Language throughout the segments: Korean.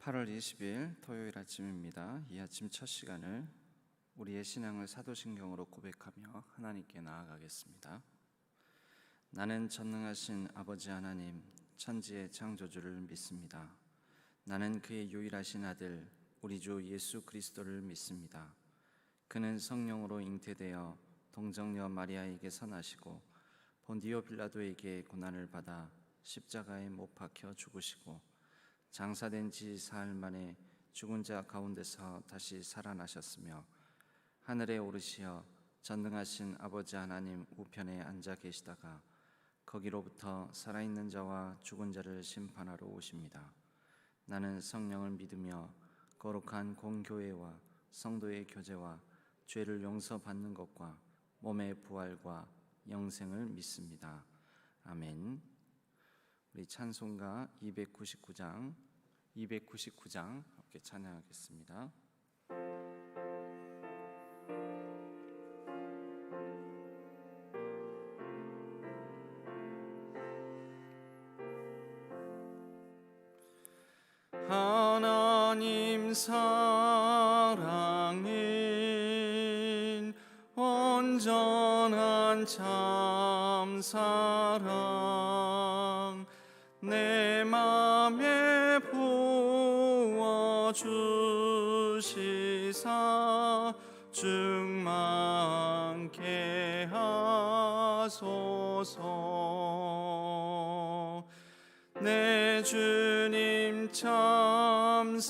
8월 20일 토요일 아침입니다. 이 아침 첫 시간을 우리의 신앙을 사도신경으로 고백하며 하나님께 나아가겠습니다. 나는 전능하신 아버지 하나님, 천지의 창조주를 믿습니다. 나는 그의 유일하신 아들, 우리 주 예수 그리스도를 믿습니다. 그는 성령으로 잉태되어 동정녀 마리아에게서 나시고 본디오 빌라도에게 고난을 받아 십자가에 못 박혀 죽으시고 장사된 지 사흘 만에 죽은 자 가운데서 다시 살아나셨으며 하늘에 오르시어 전능하신 아버지 하나님 우편에 앉아 계시다가 거기로부터 살아있는 자와 죽은 자를 심판하러 오십니다. 나는 성령을 믿으며 거룩한 공교회와 성도의 교제와 죄를 용서받는 것과 몸의 부활과 영생을 믿습니다. 아멘. 우리 찬송가 299장 함께 찬양하겠습니다. 하나님 사랑은 온전한 참사랑 내 맘에 부어주시사 충만케 하소서. 내 주님 참사랑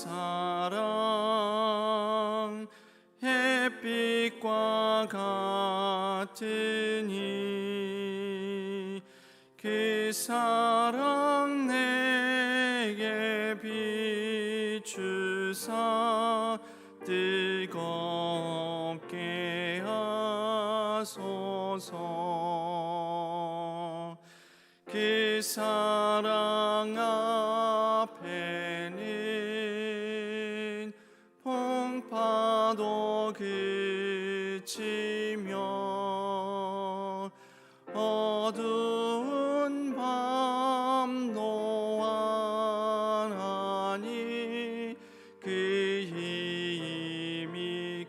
햇빛과 같으니 그 사랑 내게 비추사 뜨겁게 하소서. 그 사랑 앞에는 풍파도 그치며 어두운 밤 노안하니 그 힘이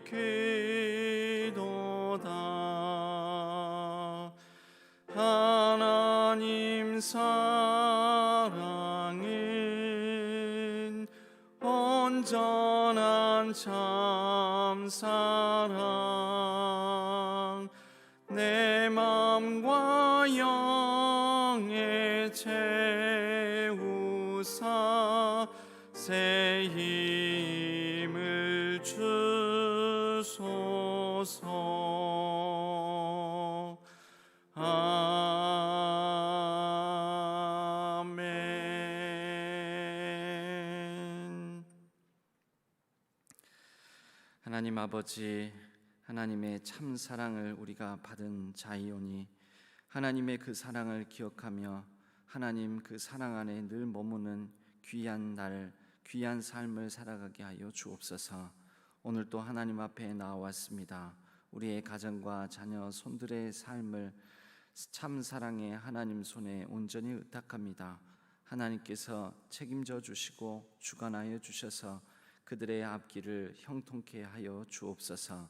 크도다. 하나님 사랑은 온전한 참사랑 내 맘과 영에 채우사 새 힘을 주소서. 아멘. 하나님 아버지, 하나님의 참 사랑을 우리가 받은 자이오니 하나님의 그 사랑을 기억하며 하나님 그 사랑 안에 늘 머무는 귀한 삶을 살아가게 하여 주옵소서. 오늘도 하나님 앞에 나왔습니다. 우리의 가정과 자녀 손들의 삶을 참 사랑의 하나님 손에 온전히 의탁합니다. 하나님께서 책임져 주시고 주관하여 주셔서 그들의 앞길을 형통케 하여 주옵소서.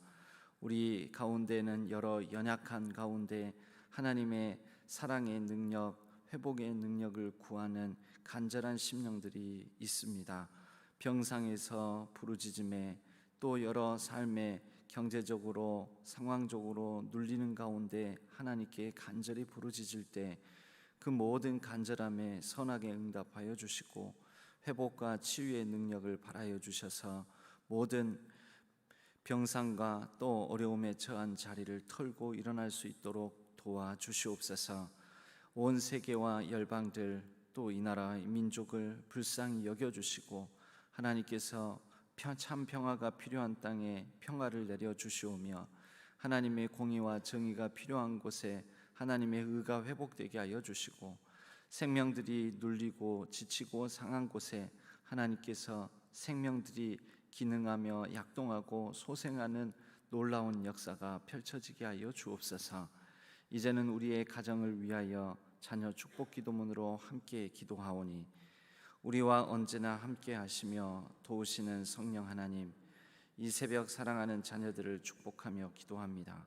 우리 가운데는 여러 연약한 가운데 하나님의 사랑의 능력, 회복의 능력을 구하는 간절한 심령들이 있습니다. 병상에서 부르짖음에 또 여러 삶의 경제적으로 상황적으로 눌리는 가운데 하나님께 간절히 부르짖을 때 그 모든 간절함에 선하게 응답하여 주시고 회복과 치유의 능력을 발하여 주셔서 모든 병상과 또 어려움에 처한 자리를 털고 일어날 수 있도록 도와주시옵소서. 온 세계와 열방들 또 이 나라 민족을 불쌍히 여겨주시고 하나님께서 참 평화가 필요한 땅에 평화를 내려주시오며 하나님의 공의와 정의가 필요한 곳에 하나님의 의가 회복되게 하여 주시고 생명들이 눌리고 지치고 상한 곳에 하나님께서 생명들이 기능하며 약동하고 소생하는 놀라운 역사가 펼쳐지게 하여 주옵소서. 이제는 우리의 가정을 위하여 자녀 축복 기도문으로 함께 기도하오니 우리와 언제나 함께 하시며 도우시는 성령 하나님, 이 새벽 사랑하는 자녀들을 축복하며 기도합니다.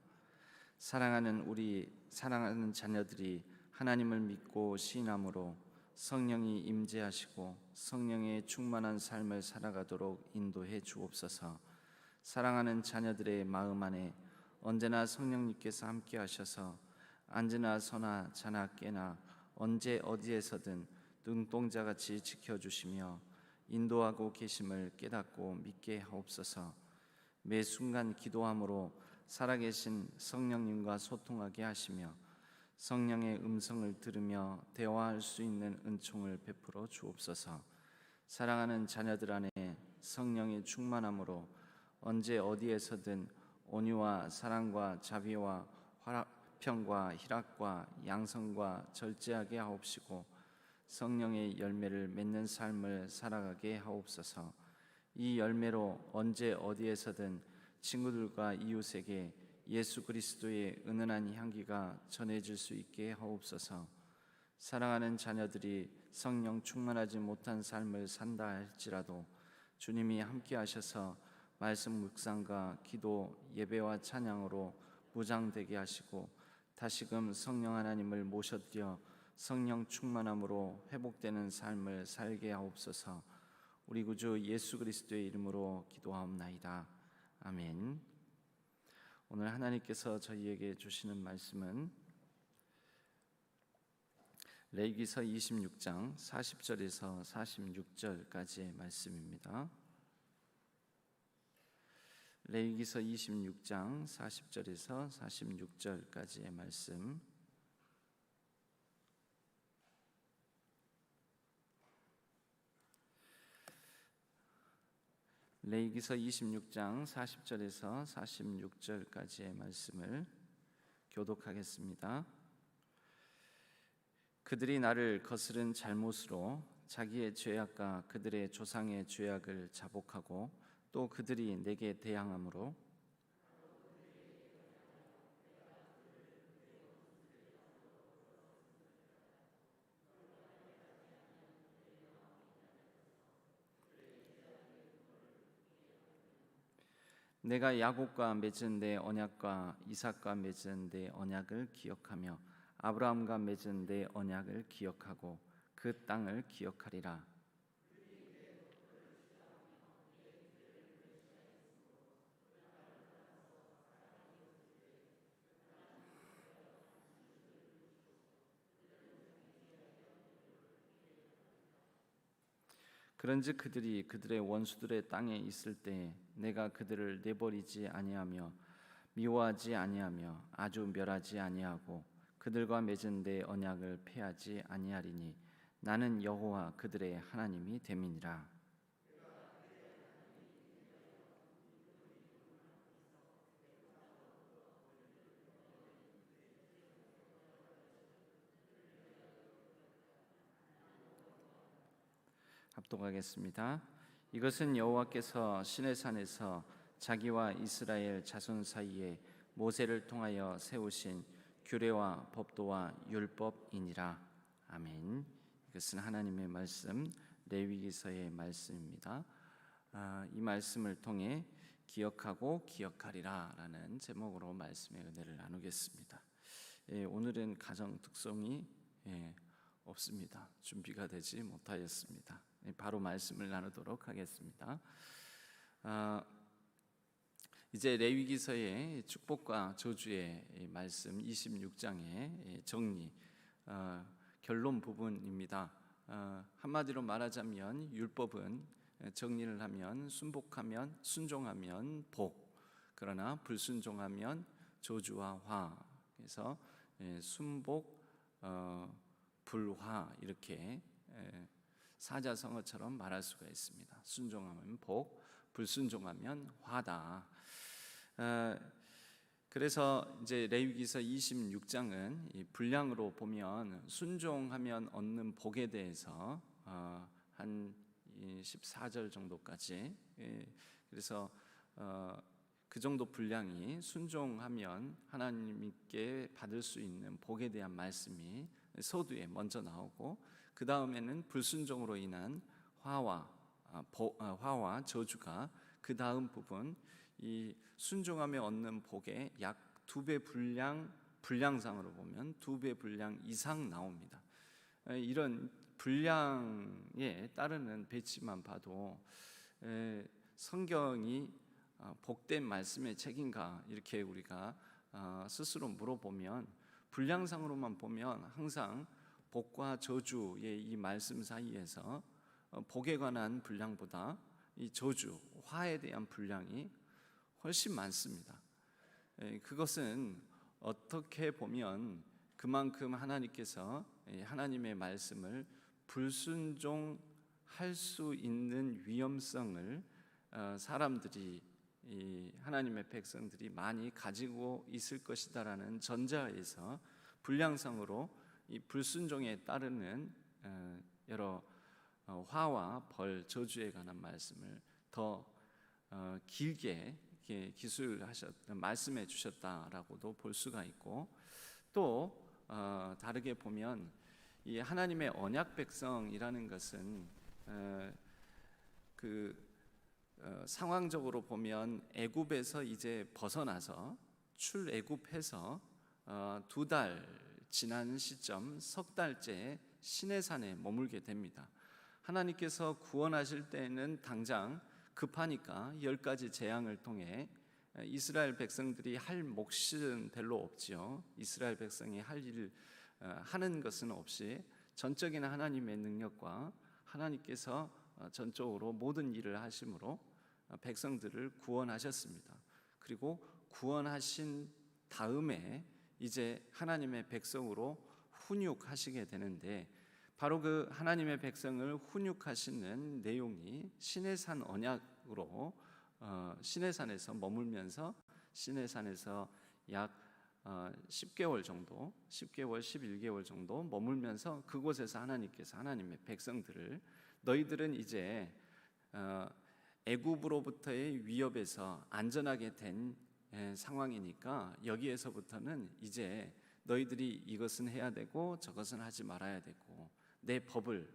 사랑하는 자녀들이 하나님을 믿고 신앙으로 성령이 임재하시고 성령의 충만한 삶을 살아가도록 인도해 주옵소서. 사랑하는 자녀들의 마음 안에 언제나 성령님께서 함께 하셔서 앉으나 서나 자나 깨나 언제 어디에서든 눈동자같이 지켜주시며 인도하고 계심을 깨닫고 믿게 하옵소서. 매 순간 기도함으로 살아계신 성령님과 소통하게 하시며 성령의 음성을 들으며 대화할 수 있는 은총을 베풀어 주옵소서. 사랑하는 자녀들 안에 성령의 충만함으로 언제 어디에서든 온유와 사랑과 자비와 화평과 희락과 양성과 절제하게 하옵시고 성령의 열매를 맺는 삶을 살아가게 하옵소서. 이 열매로 언제 어디에서든 친구들과 이웃에게 예수 그리스도의 은은한 향기가 전해질 수 있게 하옵소서. 사랑하는 자녀들이 성령 충만하지 못한 삶을 산다 할지라도 주님이 함께 하셔서 말씀 묵상과 기도, 예배와 찬양으로 무장되게 하시고 다시금 성령 하나님을 모셔드려 성령 충만함으로 회복되는 삶을 살게 하옵소서. 우리 구주 예수 그리스도의 이름으로 기도하옵나이다. 아멘. 오늘 하나님께서 저희에게 주시는 말씀은 레위기서 26장 40절에서 46절까지의 말씀입니다. 레위기서 26장 40절에서 46절까지의 말씀. 레위기서 26장 40절에서 46절까지의 말씀을 교독하겠습니다. 그들이 나를 거스른 잘못으로 자기의 죄악과 그들의 조상의 죄악을 자복하고 또 그들이 내게 대항함으로 내가 야곱과 맺은 내 언약과 이삭과 맺은 내 언약을 기억하며 아브라함과 맺은 내 언약을 기억하고 그 땅을 기억하리라. 그런즉 그들이 그들의 원수들의 땅에 있을 때 내가 그들을 내버리지 아니하며 미워하지 아니하며 아주 멸하지 아니하고 그들과 맺은 내 언약을 폐하지 아니하리니 나는 여호와 그들의 하나님이 됨이니라. 합독하겠습니다. 이것은 여호와께서 시내산에서 자기와 이스라엘 자손 사이에 모세를 통하여 세우신 규례와 법도와 율법이니라. 아멘. 이것은 하나님의 말씀, 레위기서의 말씀입니다. 이 말씀을 통해 기억하고 기억하리라라는 제목으로 말씀의 은혜를 나누겠습니다. 오늘은 가정 특성이 없습니다. 준비가 되지 못하였습니다. 바로 말씀을 나누도록 하겠습니다. 이제 레위기서의 축복과 저주의 말씀 26장의 정리, 결론 부분입니다. 한마디로 말하자면 율법은 정리를 하면 순복하면 순종하면 복, 그러나 불순종하면 저주와 화. 그래서 순복, 불화 이렇게 사자성어처럼 말할 수가 있습니다. 순종하면 복, 불순종하면 화다. 그래서 이제 레위기서 26장은 이 분량으로 보면 순종하면 얻는 복에 대해서 한 14절 정도까지, 그래서 그 정도 분량이 순종하면 하나님께 받을 수 있는 복에 대한 말씀이 서두에 먼저 나오고, 그 다음에는 불순종으로 인한 화와 저주가 그 다음 부분, 이 순종함에 얻는 복의 약 2배 분량상으로 보면 2배 분량 이상 나옵니다. 이런 분량에 따르는 배치만 봐도 성경이 복된 말씀의 책인가 이렇게 우리가 스스로 물어보면, 분량상으로만 보면 항상 복과 저주의 이 말씀 사이에서 복에 관한 분량보다 이 저주, 화에 대한 분량이 훨씬 많습니다. 그것은 어떻게 보면 그만큼 하나님께서 하나님의 말씀을 불순종할 수 있는 위험성을 사람들이, 하나님의 백성들이 많이 가지고 있을 것이다라는 전제하에서 분량상으로 이 불순종에 따르는 여러 화와 벌, 저주에 관한 말씀을 더 길게 말씀해 주셨다라고도 볼 수가 있고, 또 다르게 보면 이 하나님의 언약 백성이라는 것은 상황적으로 보면 애굽에서 이제 벗어나서 출애굽해서 2달 지난 시점, 석 달째 시내산에 머물게 됩니다. 하나님께서 구원하실 때는 당장 급하니까 10가지 재앙을 통해 이스라엘 백성들이 할 몫은 별로 없지요. 이스라엘 백성이 할 일 하는 것은 없이 전적인 하나님의 능력과 하나님께서 전적으로 모든 일을 하심으로 백성들을 구원하셨습니다. 그리고 구원하신 다음에 이제 하나님의 백성으로 훈육하시게 되는데, 바로 그 하나님의 백성을 훈육하시는 내용이 시내산 언약으로 시내산에서 머물면서 시내산에서 약 10개월 정도, 10개월, 11개월 정도 머물면서 그곳에서 하나님께서 하나님의 백성들을, 너희들은 이제 애굽으로부터의 위협에서 안전하게 된 상황이니까 여기에서부터는 이제 너희들이 이것은 해야 되고 저것은 하지 말아야 되고, 내 법을,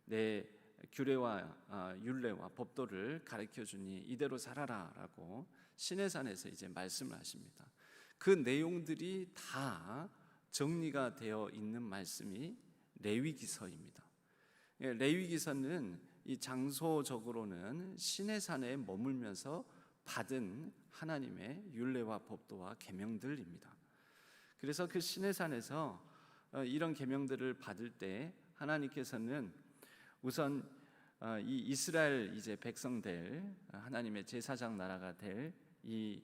내 규례와 율례와 법도를 가르쳐 주니 이대로 살아라라고 시내산에서 이제 말씀을 하십니다. 그 내용들이 다 정리가 되어 있는 말씀이 레위기서입니다. 레위기서는 이 장소적으로는 시내산에 머물면서 받은 하나님의 율례와 법도와 계명들입니다. 그래서 그 시내산에서 이런 계명들을 받을 때 하나님께서는 우선 이 이스라엘 이제 백성들, 하나님의 제사장 나라가 될 이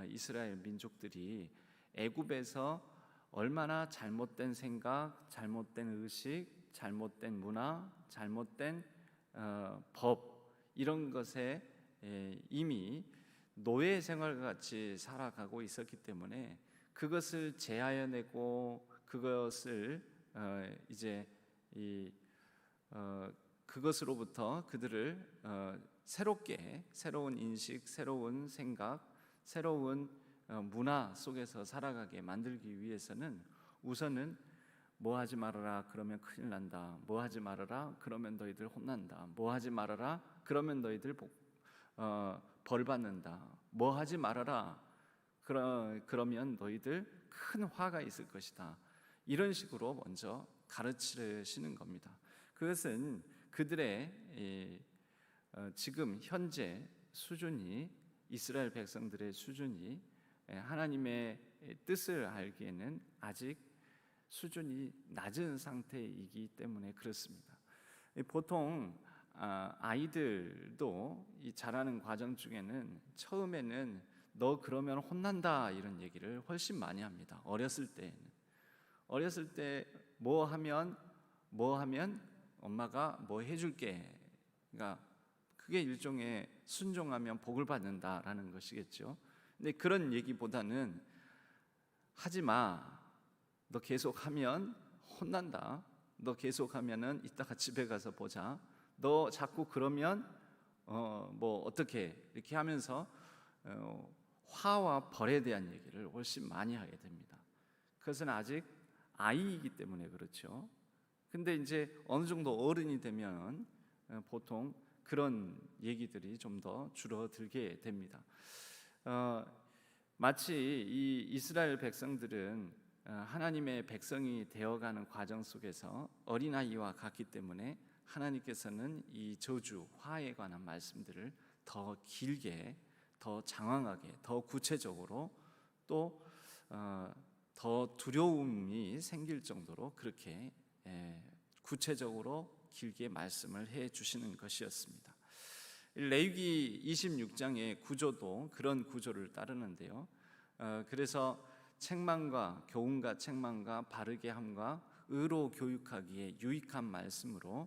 이스라엘 민족들이 애굽에서 얼마나 잘못된 생각, 잘못된 의식, 잘못된 문화, 잘못된 법, 이런 것에 이미 노예 생활과 같이 살아가고 있었기 때문에 그것을 제하여내고 그것을 이제 그것으로부터 그들을 새롭게, 새로운 인식, 새로운 생각, 새로운 문화 속에서 살아가게 만들기 위해서는 우선은 뭐 하지 말아라 그러면 큰일 난다, 뭐 하지 말아라 그러면 너희들 혼난다, 뭐 하지 말아라 그러면 너희들 벌 받는다, 뭐 하지 말아라 그러면 너희들 큰 화가 있을 것이다, 이런 식으로 먼저 가르치시는 겁니다. 그것은 그들의 지금 현재 수준이, 이스라엘 백성들의 수준이 하나님의 뜻을 알기에는 아직 수준이 낮은 상태이기 때문에 그렇습니다. 보통 아이들도 이 자라는 과정 중에는 처음에는 너 그러면 혼난다 이런 얘기를 훨씬 많이 합니다. 어렸을 때 뭐 하면 엄마가 뭐 해줄게, 그러니까 그게 일종의 순종하면 복을 받는다라는 것이겠죠. 근데 그런 얘기보다는 하지 마, 너 계속하면 혼난다, 너 계속하면은 이따가 집에 가서 보자, 너 자꾸 그러면 뭐 어떻게, 이렇게 하면서 화와 벌에 대한 얘기를 훨씬 많이 하게 됩니다. 그것은 아직 아이이기 때문에 그렇죠. 근데 이제 어느 정도 어른이 되면 보통 그런 얘기들이 좀 더 줄어들게 됩니다. 마치 이 이스라엘 백성들은 하나님의 백성이 되어가는 과정 속에서 어린아이와 같기 때문에 하나님께서는 이 저주, 화에 관한 말씀들을 더 길게, 더 장황하게, 더 구체적으로 또 더 두려움이 생길 정도로 그렇게 구체적으로 길게 말씀을 해 주시는 것이었습니다. 레위기 26장의 구조도 그런 구조를 따르는데요. 그래서 책망과 교훈과 책망과 바르게 함과 의로 교육하기에 유익한 말씀으로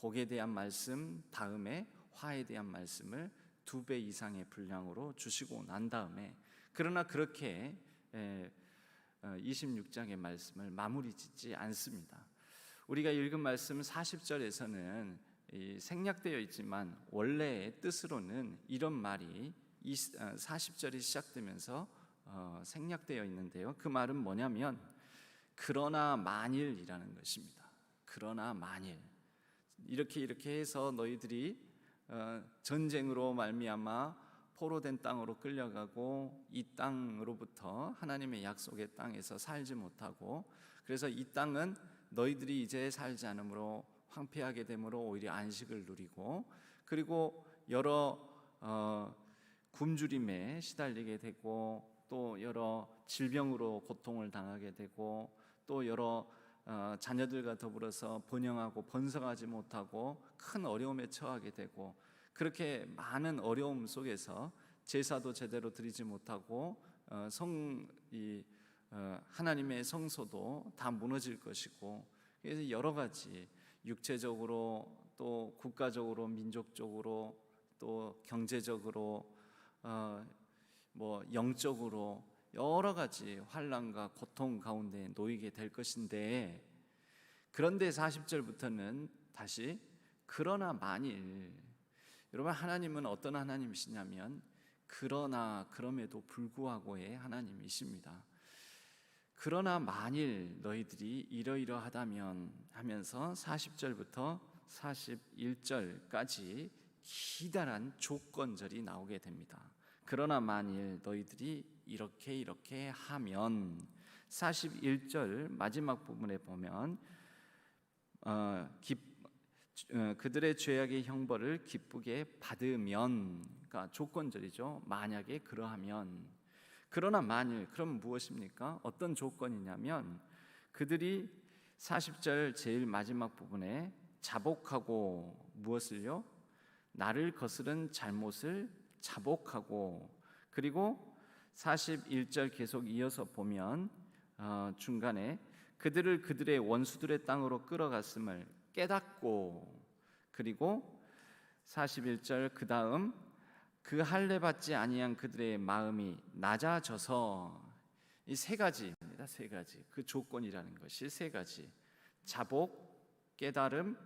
복에 대한 말씀 다음에 화에 대한 말씀을 2배 이상의 분량으로 주시고 난 다음에, 그러나 그렇게 26장의 말씀을 마무리 짓지 않습니다. 우리가 읽은 말씀 40절에서는 생략되어 있지만 원래의 뜻으로는 이런 말이 40절이 시작되면서 생략되어 있는데요. 그 말은 뭐냐면 그러나 만일이라는 것입니다. 그러나 만일 이렇게 해서 너희들이 전쟁으로 말미암아 포로된 땅으로 끌려가고 이 땅으로부터 하나님의 약속의 땅에서 살지 못하고, 그래서 이 땅은 너희들이 이제 살지 않으므로 황폐하게 되므로 오히려 안식을 누리고, 그리고 여러 굶주림에 시달리게 되고 또 여러 질병으로 고통을 당하게 되고 또 여러 자녀들과 더불어서 번영하고 번성하지 못하고 큰 어려움에 처하게 되고, 그렇게 많은 어려움 속에서 제사도 제대로 드리지 못하고 하나님의 성소도 다 무너질 것이고, 그래서 여러 가지 육체적으로 또 국가적으로 민족적으로 또 경제적으로 영적으로 여러 가지 환난과 고통 가운데 놓이게 될 것인데, 그런데 40절부터는 다시 그러나 만일, 여러분 하나님은 어떤 하나님이시냐면 그러나 그럼에도 불구하고의 하나님이십니다. 그러나 만일 너희들이 이러이러하다면 하면서 40절부터 41절까지 기다란 조건절이 나오게 됩니다. 그러나 만일 너희들이 이렇게 하면, 41절 마지막 부분에 보면 그들의 죄악의 형벌을 기쁘게 받으면, 그러니까 조건절이죠. 만약에 그러하면. 그러나 만일, 그럼 무엇입니까? 어떤 조건이냐면 그들이 40절 제일 마지막 부분에 자복하고, 무엇을요? 나를 거스른 잘못을 자복하고, 그리고 41절 계속 이어서 보면 중간에 그들을 그들의 원수들의 땅으로 끌어갔음을 깨닫고, 그리고 41절 그 다음 그 할례 받지 아니한 그들의 마음이 낮아져서, 이 세 가지입니다. 세 가지. 그 조건이라는 것이 세 가지. 자복, 깨달음,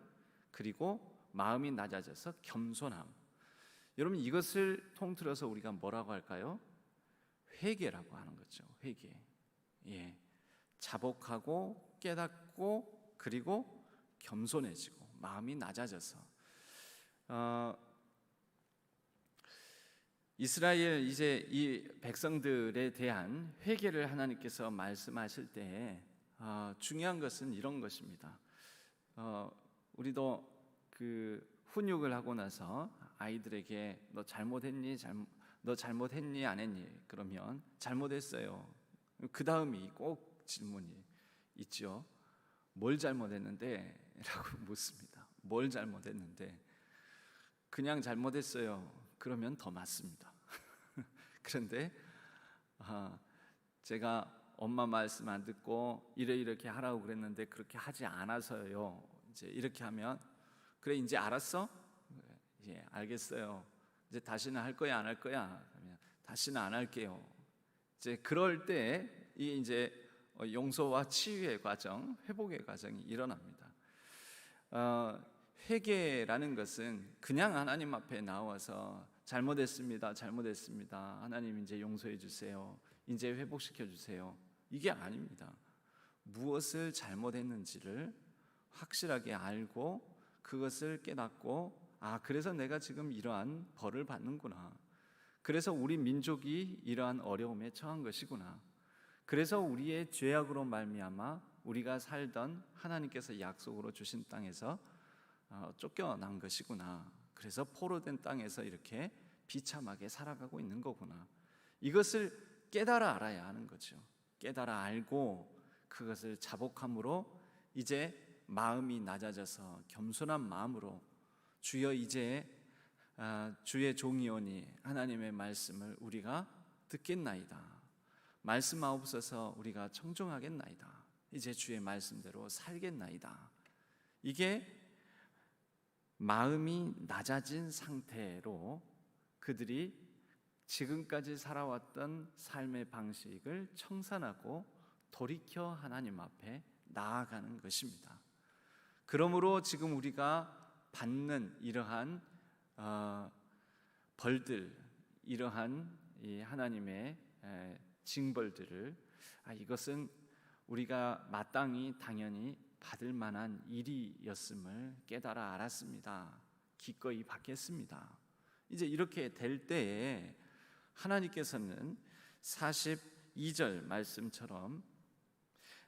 그리고 마음이 낮아져서 겸손함. 여러분 이것을 통틀어서 우리가 뭐라고 할까요? 회개라고 하는 거죠. 회개. 예. 자복하고 깨닫고 그리고 겸손해지고 마음이 낮아져서 이스라엘 이제 이 백성들에 대한 회개를 하나님께서 말씀하실 때 중요한 것은 이런 것입니다. 우리도 그 훈육을 하고 나서 아이들에게 너 잘못했니? 너 잘못했니? 안 했니? 그러면 잘못했어요. 그 다음이 꼭 질문이 있죠. 뭘 잘못했는데? 라고 묻습니다. 뭘 잘못했는데? 그냥 잘못했어요. 그러면 더 맞습니다. 그런데 제가 엄마 말씀 안 듣고 이렇게 하라고 그랬는데 그렇게 하지 않아서요. 이제 이렇게 하면, 그래 이제 알았어? 예, 알겠어요. 이제 다시는 할 거야 안 할 거야? 그러면 다시는 안 할게요. 이제 그럴 때 이게 이제 용서와 치유의 과정, 회복의 과정이 일어납니다. 회개라는 것은 그냥 하나님 앞에 나와서 잘못했습니다. 하나님 이제 용서해 주세요. 이제 회복시켜 주세요. 이게 아닙니다. 무엇을 잘못했는지를 확실하게 알고 그것을 깨닫고, 그래서 내가 지금 이러한 벌을 받는구나. 그래서 우리 민족이 이러한 어려움에 처한 것이구나. 그래서 우리의 죄악으로 말미암아 우리가 살던 하나님께서 약속으로 주신 땅에서 쫓겨난 것이구나. 그래서 포로된 땅에서 이렇게 비참하게 살아가고 있는 거구나. 이것을 깨달아 알아야 하는 거죠. 깨달아 알고 그것을 자복함으로 이제 마음이 낮아져서 겸손한 마음으로 주여 이제 주의 종이오니 하나님의 말씀을 우리가 듣겠나이다. 말씀하옵소서 우리가 청종하겠나이다. 이제 주의 말씀대로 살겠나이다. 이게 마음이 낮아진 상태로 그들이 지금까지 살아왔던 삶의 방식을 청산하고 돌이켜 하나님 앞에 나아가는 것입니다. 그러므로 지금 우리가 받는 이러한 벌들, 이러한 이 하나님의 징벌들을 이것은 우리가 마땅히 당연히 받을 만한 일이었음을 깨달아 알았습니다. 기꺼이 받겠습니다. 이제 이렇게 될 때에 하나님께서는 42절 말씀처럼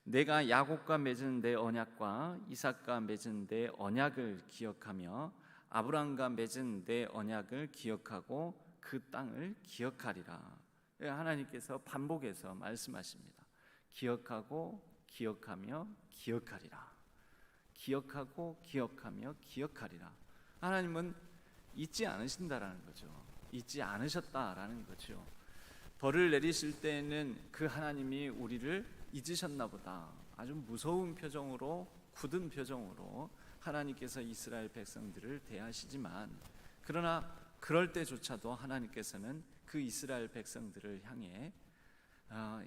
내가 야곱과 맺은 내 언약과 이삭과 맺은 내 언약을 기억하며 아브라함과 맺은 내 언약을 기억하고 그 땅을 기억하리라. 하나님께서 반복해서 말씀하십니다. 기억하고 기억하며 기억하리라. 기억하고 기억하며 기억하리라. 하나님은 잊지 않으신다라는 거죠. 잊지 않으셨다라는 거죠. 벌을 내리실 때는 그 하나님이 우리를 잊으셨나 보다. 아주 무서운 표정으로, 굳은 표정으로 하나님께서 이스라엘 백성들을 대하시지만, 그러나 그럴 때조차도 하나님께서는 그 이스라엘 백성들을 향해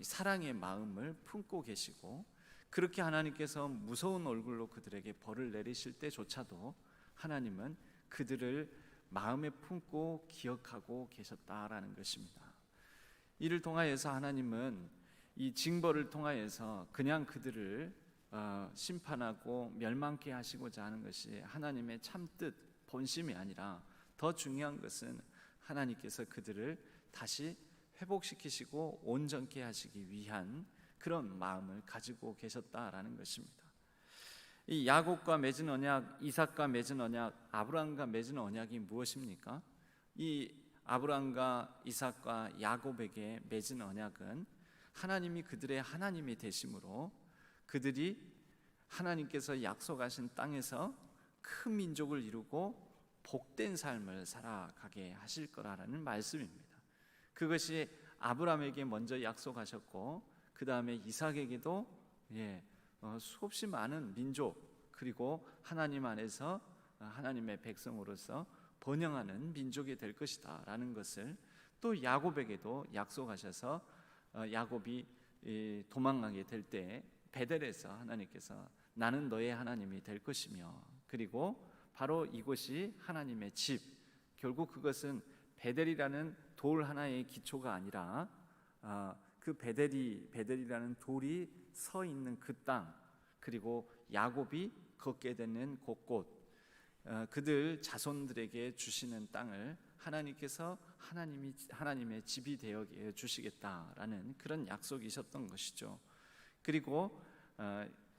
사랑의 마음을 품고 계시고, 그렇게 하나님께서 무서운 얼굴로 그들에게 벌을 내리실 때조차도 하나님은 그들을 마음에 품고 기억하고 계셨다라는 것입니다. 이를 통하여서 하나님은 이 징벌을 통하여서 그냥 그들을 심판하고 멸망케 하시고자 하는 것이 하나님의 참뜻 본심이 아니라, 더 중요한 것은 하나님께서 그들을 다시 회복시키시고 온전케 하시기 위한 그런 마음을 가지고 계셨다라는 것입니다. 이 야곱과 맺은 언약, 이삭과 맺은 언약, 아브라함과 맺은 언약이 무엇입니까? 이 아브라함과 이삭과 야곱에게 맺은 언약은 하나님이 그들의 하나님이 되심으로 그들이 하나님께서 약속하신 땅에서 큰 민족을 이루고 복된 삶을 살아가게 하실 거라는 말씀입니다. 그것이 아브라함에게 먼저 약속하셨고, 그 다음에 이삭에게도 수없이 많은 민족, 그리고 하나님 안에서 하나님의 백성으로서 번영하는 민족이 될 것이다 라는 것을 또 야곱에게도 약속하셔서 야곱이 도망가게 될 때 베델에서 하나님께서 나는 너의 하나님이 될 것이며, 그리고 바로 이곳이 하나님의 집, 결국 그것은 베델이라는 돌 하나의 기초가 아니라 그 베델이라는 돌이 서 있는 그 땅, 그리고 야곱이 걷게 되는 곳곳, 그들 자손들에게 주시는 땅을 하나님께서 하나님의 집이 되어 주시겠다라는 그런 약속이셨던 것이죠. 그리고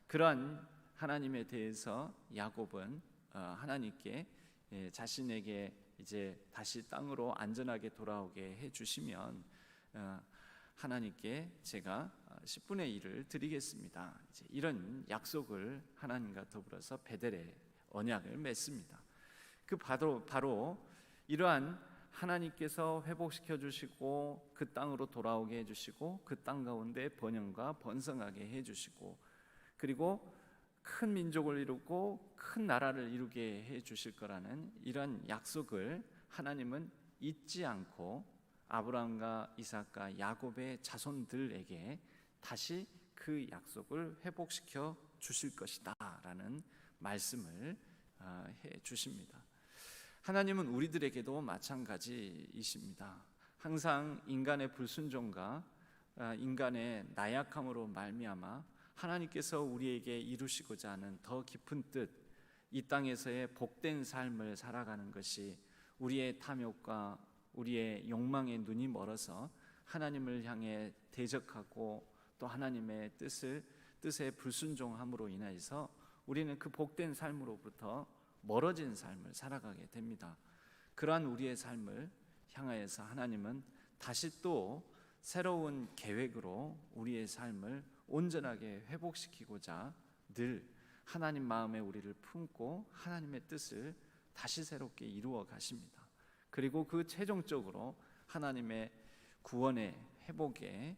그러한 하나님에 대해서 야곱은 하나님께 자신에게 이제 다시 땅으로 안전하게 돌아오게 해주시면 하나님께 제가 10분의 1을 드리겠습니다. 이제 이런 약속을 하나님과 더불어서 베델의 언약을 맺습니다. 그 바로 이러한 하나님께서 회복시켜 주시고 그 땅으로 돌아오게 해주시고 그 땅 가운데 번영과 번성하게 해주시고, 그리고 큰 민족을 이루고 큰 나라를 이루게 해주실 거라는 이런 약속을 하나님은 잊지 않고 아브라함과 이삭과 야곱의 자손들에게 다시 그 약속을 회복시켜 주실 것이다 라는 말씀을 해 주십니다. 하나님은 우리들에게도 마찬가지이십니다. 항상 인간의 불순종과 인간의 나약함으로 말미암아 하나님께서 우리에게 이루시고자 하는 더 깊은 뜻, 이 땅에서의 복된 삶을 살아가는 것이 우리의 탐욕과 우리의 욕망의 눈이 멀어서 하나님을 향해 대적하고 또 하나님의 뜻에 불순종함으로 인해서 우리는 그 복된 삶으로부터 멀어진 삶을 살아가게 됩니다. 그러한 우리의 삶을 향하여서 하나님은 다시 또 새로운 계획으로 우리의 삶을 온전하게 회복시키고자 늘 하나님 마음에 우리를 품고 하나님의 뜻을 다시 새롭게 이루어 가십니다. 그리고 그 최종적으로 하나님의 구원의 회복의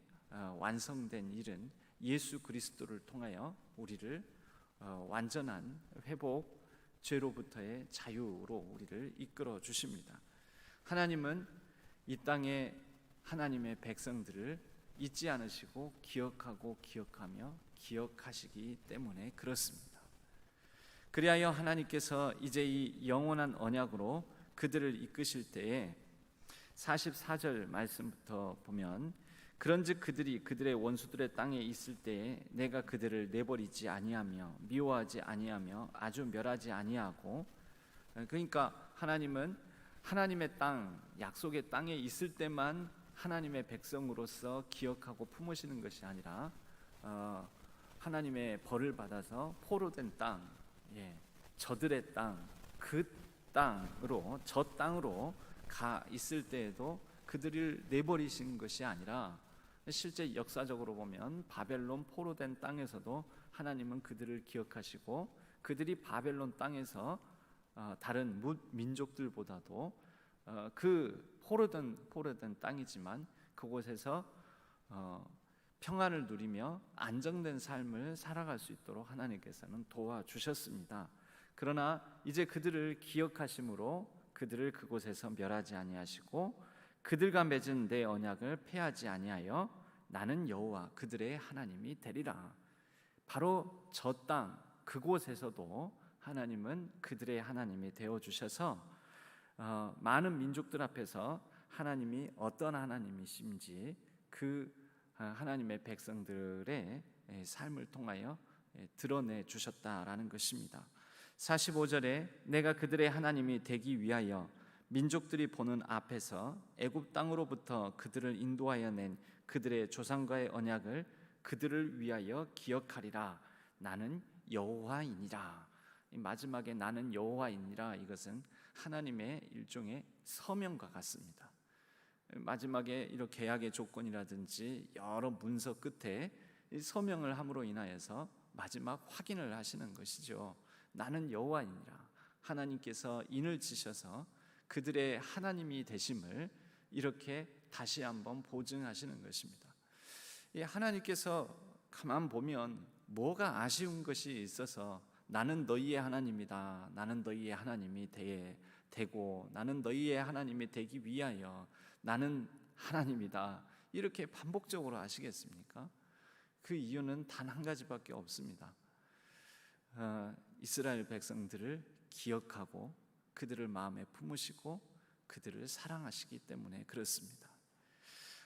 완성된 일은 예수 그리스도를 통하여 우리를 완전한 회복, 죄로부터의 자유로 우리를 이끌어 주십니다. 하나님은 이 땅에 하나님의 백성들을 잊지 않으시고 기억하고 기억하며 기억하시기 때문에 그렇습니다. 그리하여 하나님께서 이제 이 영원한 언약으로 그들을 이끄실 때에 44절 말씀부터 보면, 그런즉 그들이 그들의 원수들의 땅에 있을 때에 내가 그들을 내버리지 아니하며 미워하지 아니하며 아주 멸하지 아니하고, 그러니까 하나님은 하나님의 땅, 약속의 땅에 있을 때만 하나님의 백성으로서 기억하고 품으시는 것이 아니라 하나님의 벌을 받아서 포로된 땅, 저들의 땅, 그 땅으로, 저 땅으로 가 있을 때에도 그들을 내버리신 것이 아니라, 실제 역사적으로 보면 바벨론 포로된 땅에서도 하나님은 그들을 기억하시고, 그들이 바벨론 땅에서 다른 민족들보다도 그 포로된 땅이지만 그곳에서 평안을 누리며 안정된 삶을 살아갈 수 있도록 하나님께서는 도와주셨습니다. 그러나 이제 그들을 기억하심으로 그들을 그곳에서 멸하지 아니하시고 그들과 맺은 내 언약을 폐하지 아니하여 나는 여호와 그들의 하나님이 되리라. 바로 저 땅 그곳에서도 하나님은 그들의 하나님이 되어주셔서 많은 민족들 앞에서 하나님이 어떤 하나님이신지 그 하나님의 백성들의 삶을 통하여 드러내 주셨다라는 것입니다. 45절에 내가 그들의 하나님이 되기 위하여 민족들이 보는 앞에서 애굽 땅으로부터 그들을 인도하여 낸 그들의 조상과의 언약을 그들을 위하여 기억하리라. 나는 여호와이니라. 마지막에 나는 여호와이니라, 이것은 하나님의 일종의 서명과 같습니다. 마지막에 이런 계약의 조건이라든지 여러 문서 끝에 이 서명을 함으로 인하여서 마지막 확인을 하시는 것이죠. 나는 여호와이니라. 하나님께서 인을 치셔서 그들의 하나님이 되심을 이렇게 다시 한번 보증하시는 것입니다. 하나님께서 가만 보면 뭐가 아쉬운 것이 있어서 나는 너희의 하나님이다, 나는 너희의 하나님이 되고 나는 너희의 하나님이 되기 위하여 나는 하나님이다, 이렇게 반복적으로 하시겠습니까? 그 이유는 단 한 가지밖에 없습니다. 이스라엘 백성들을 기억하고 그들을 마음에 품으시고 그들을 사랑하시기 때문에 그렇습니다.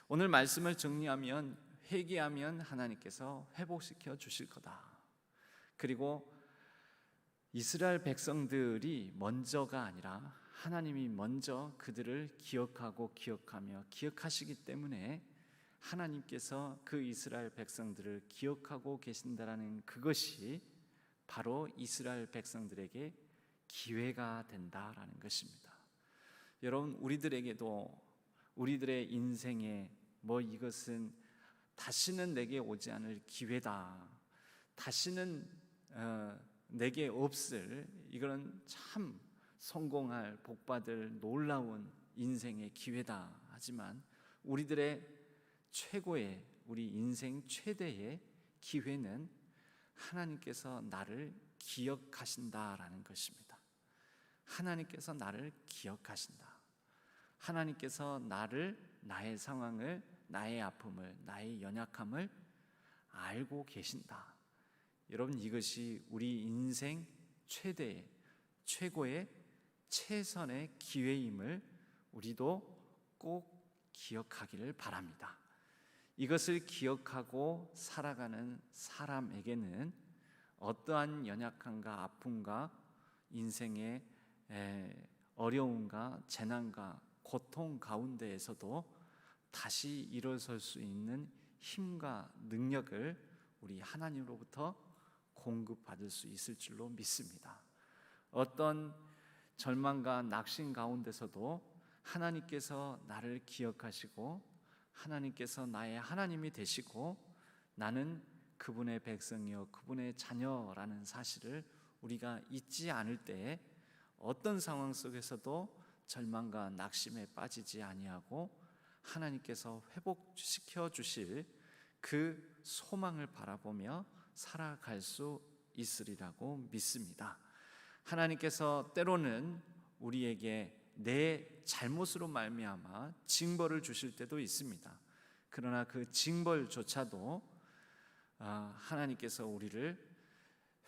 오늘 말씀을 정리하면, 회개하면 하나님께서 회복시켜 주실 거다. 그리고 이스라엘 백성들이 먼저가 아니라 하나님이 먼저 그들을 기억하고 기억하며 기억하시기 때문에 하나님께서 그 이스라엘 백성들을 기억하고 계신다라는 그것이 바로 이스라엘 백성들에게 기회가 된다라는 것입니다. 여러분, 우리들에게도 우리들의 인생에 이것은 다시는 내게 오지 않을 기회다, 다시는 내게 없을, 이거는 참 성공할, 복받을 놀라운 인생의 기회다. 하지만 우리들의 최고의, 우리 인생 최대의 기회는 하나님께서 나를 기억하신다라는 것입니다. 하나님께서 나를 기억하신다. 하나님께서 나의 상황을, 나의 아픔을, 나의 연약함을 알고 계신다. 여러분, 이것이 우리 인생 최대의, 최고의, 최선의 기회임을 우리도 꼭 기억하기를 바랍니다. 이것을 기억하고 살아가는 사람에게는 어떠한 연약함과 아픔과 인생의 어려움과 재난과 고통 가운데에서도 다시 일어설 수 있는 힘과 능력을 우리 하나님으로부터 공급받을 수 있을 줄로 믿습니다. 어떤 절망과 낙심 가운데서도 하나님께서 나를 기억하시고 하나님께서 나의 하나님이 되시고 나는 그분의 백성이요 그분의 자녀라는 사실을 우리가 잊지 않을 때에 어떤 상황 속에서도 절망과 낙심에 빠지지 아니하고 하나님께서 회복시켜 주실 그 소망을 바라보며 살아갈 수 있으리라고 믿습니다. 하나님께서 때로는 우리에게 내 잘못으로 말미암아 징벌을 주실 때도 있습니다. 그러나 그 징벌조차도 하나님께서 우리를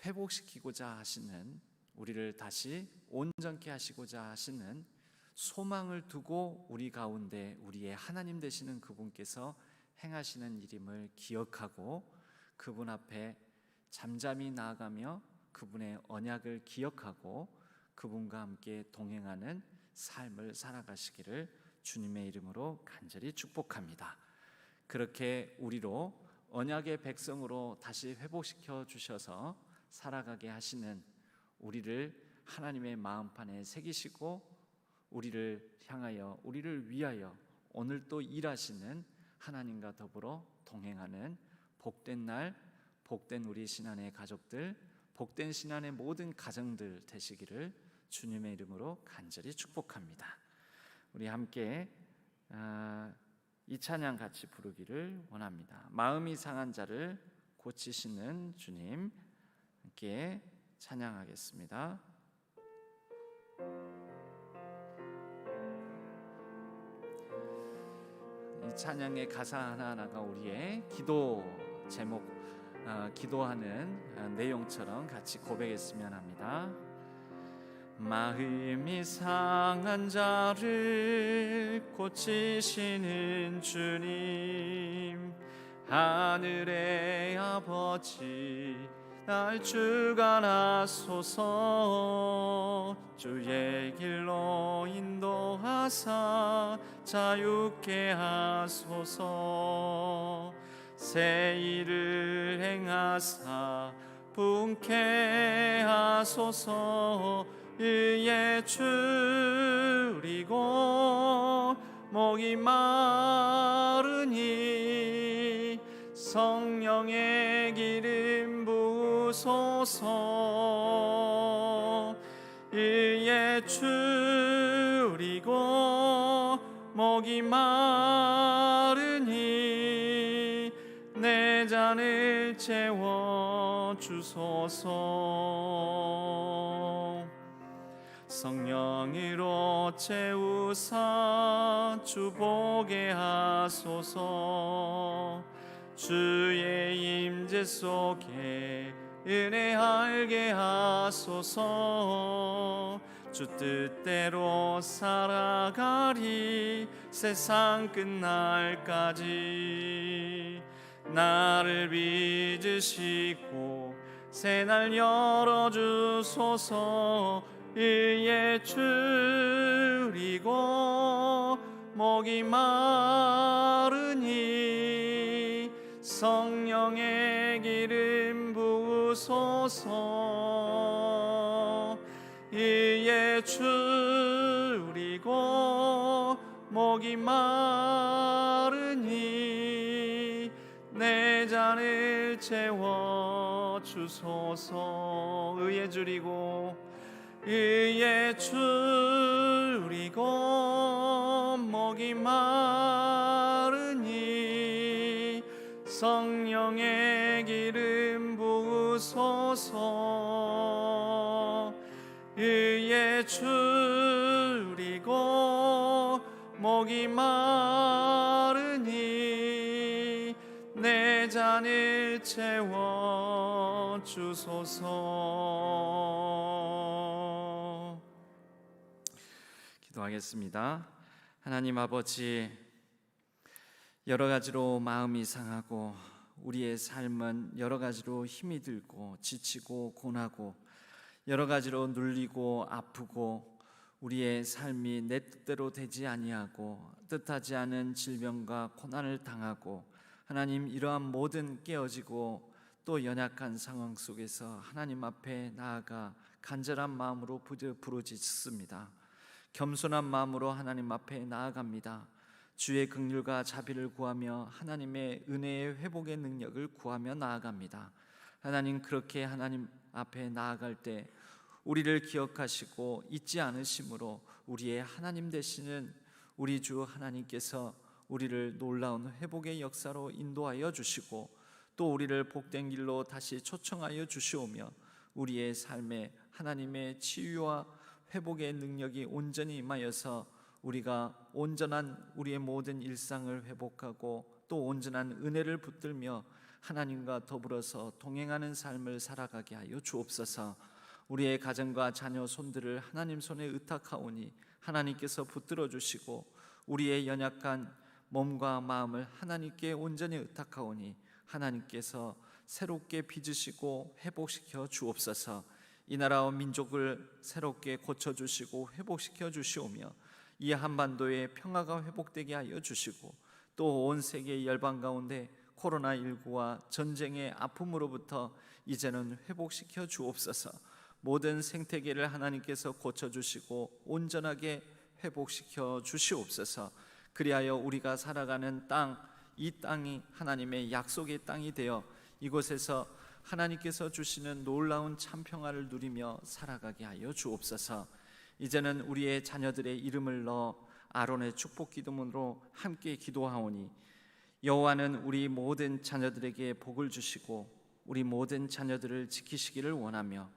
회복시키고자 하시는, 우리를 다시 온전케 하시고자 하시는 소망을 두고 우리 가운데 우리의 하나님 되시는 그분께서 행하시는 일임을 기억하고 그분 앞에 잠잠히 나아가며 그분의 언약을 기억하고 그분과 함께 동행하는 삶을 살아가시기를 주님의 이름으로 간절히 축복합니다. 그렇게 우리로 언약의 백성으로 다시 회복시켜 주셔서 살아가게 하시는 우리를 하나님의 마음판에 새기시고 우리를 향하여 우리를 위하여 오늘 또 일하시는 하나님과 더불어 동행하는 복된 날, 복된 우리 신앙의 가족들, 복된 신앙의 모든 가정들 되시기를 주님의 이름으로 간절히 축복합니다. 우리 함께 이 찬양 같이 부르기를 원합니다. 마음이 상한 자를 고치시는 주님, 함께 찬양하겠습니다. 이 찬양의 가사 하나하나가 우리의 기도 제목, 기도하는 내용처럼 같이 고백했으면 합니다. 마음이 상한 자를 고치시는 주님, 하늘의 아버지 날 주관하소서. 주의 길로 인도하사 자유케 하소서. 새 일을 행하사 분케 하소서. 이에 줄이고 목이 마르니 성령의 기름 부으소서. 이에 줄이고 목이 마르니 내 잔을 채워 주소서. 성령으로 채우사 주보게 하소서. 주의 임재 속에 은혜 알게 하소서. 주 뜻대로 살아가리 세상 끝날까지. 나를 빚으시고 새날 열어주소서. 이에 줄이고 목이 마르니 성령의 기름 부으소서. 이에 줄이고 목이 마르니 내 잔을 채워 주소서. 의에 줄이고 이에 줄이고 목이 마르니 성령의 기름 부으소서. 이에 줄이고 목이 마르니 내 잔을 채워 주소서. 기도하겠습니다. 하나님 아버지, 여러 가지로 마음이 상하고 우리의 삶은 여러 가지로 힘이 들고 지치고 고나고 여러 가지로 눌리고 아프고 우리의 삶이 내 뜻대로 되지 아니하고 뜻하지 않은 질병과 고난을 당하고 하나님, 이러한 모든 깨어지고 또 연약한 상황 속에서 하나님 앞에 나아가 간절한 마음으로 부르짖습니다. 겸손한 마음으로 하나님 앞에 나아갑니다. 주의 긍휼과 자비를 구하며 하나님의 은혜의 회복의 능력을 구하며 나아갑니다. 하나님, 그렇게 하나님 앞에 나아갈 때 우리를 기억하시고 잊지 않으심으로 우리의 하나님 되시는 우리 주 하나님께서 우리를 놀라운 회복의 역사로 인도하여 주시고 또 우리를 복된 길로 다시 초청하여 주시오며 우리의 삶에 하나님의 치유와 회복의 능력이 온전히 임하여서 우리가 온전한 우리의 모든 일상을 회복하고 또 온전한 은혜를 붙들며 하나님과 더불어서 동행하는 삶을 살아가게 하여 주옵소서. 우리의 가정과 자녀 손들을 하나님 손에 의탁하오니 하나님께서 붙들어 주시고 우리의 연약한 몸과 마음을 하나님께 온전히 의탁하오니 하나님께서 새롭게 빚으시고 회복시켜 주옵소서. 이 나라와 민족을 새롭게 고쳐주시고 회복시켜 주시오며 이 한반도의 평화가 회복되게 하여 주시고 또 온 세계의 열방 가운데 코로나19와 전쟁의 아픔으로부터 이제는 회복시켜 주옵소서. 모든 생태계를 하나님께서 고쳐주시고 온전하게 회복시켜 주시옵소서. 그리하여 우리가 살아가는 땅, 이 땅이 하나님의 약속의 땅이 되어 이곳에서 하나님께서 주시는 놀라운 참평화를 누리며 살아가게 하여 주옵소서. 이제는 우리의 자녀들의 이름을 넣어 아론의 축복 기도문으로 함께 기도하오니 여호와는 우리 모든 자녀들에게 복을 주시고 우리 모든 자녀들을 지키시기를 원하며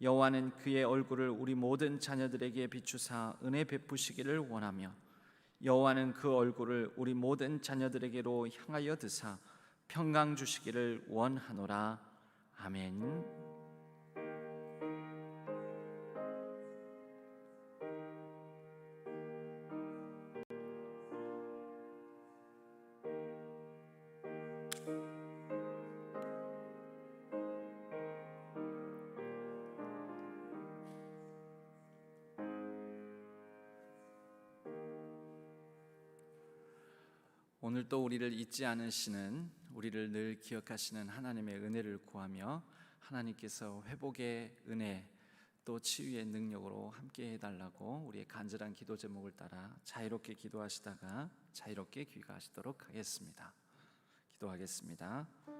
여호와는 그의 얼굴을 우리 모든 자녀들에게 비추사 은혜 베푸시기를 원하며 여호와는 그 얼굴을 우리 모든 자녀들에게로 향하여 드사 평강 주시기를 원하노라. 아멘. 오늘 또 우리를 잊지 않으시는, 우리를 늘 기억하시는 하나님의 은혜를 구하며 하나님께서 회복의 은혜 또 치유의 능력으로 함께 해달라고 우리의 간절한 기도 제목을 따라 자유롭게 기도하시다가 자유롭게 귀가하시도록 하겠습니다. 기도하겠습니다.